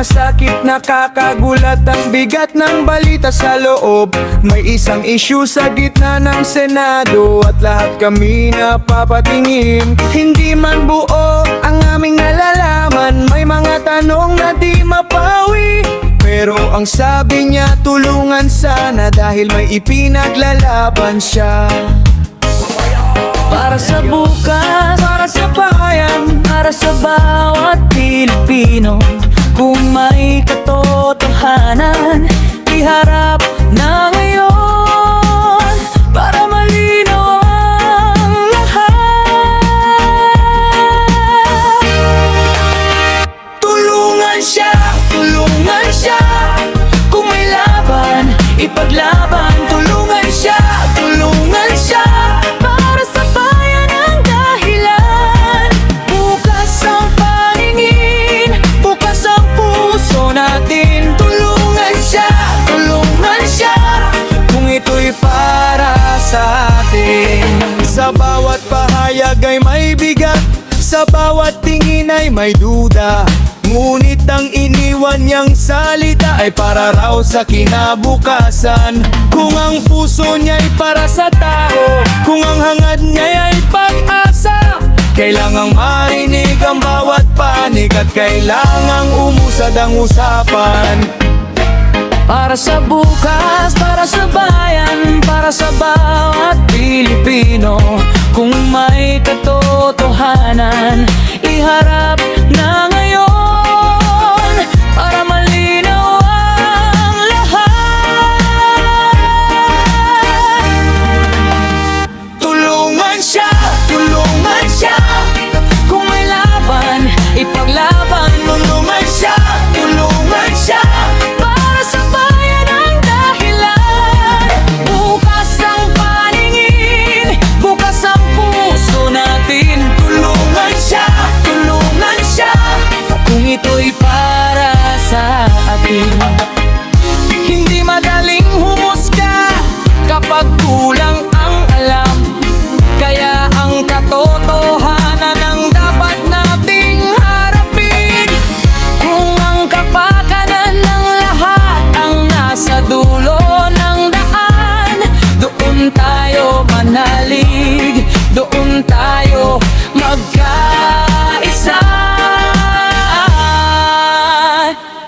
Nakakasakit, nakakagulat ang bigat ng balita sa loob. May isang issue sa gitna ng Senado at lahat kami napapatingin. Hindi man buo ang aming nalalaman, may mga tanong na di mapawi. Pero ang sabi niya, tulungan sana dahil may ipinaglalaban siya. Para sa bukas, para sa bayan, para sa bawat Pilipino. Kung may katotohanan, iharap na ngayon para malinaw ang lahat. Tulungan siya, tulungan siya. Kung may laban, ipaglaban. Tulungan siya, tulungan siya. Para sa bayan ang dahilan. Bukas ang paningin, bukas ang puso natin. Tulungan siya, tulungan siya. Kung ito'y para sa atin. Sa bawat pahayag ay may bigat, sa bawat tingin ay may duda. Ngunit ang iniwan niyang salita ay para raw sa kinabukasan. Kung ang puso niya'y para sa tao, kung ang hangad niya'y pag-asa, kailangang marinig ang bawat panig at kailangang umusad ang usapan. Para sa bukas, para sa bayan, para sa bawat Pilipino. Kung may katotohanan, iharap na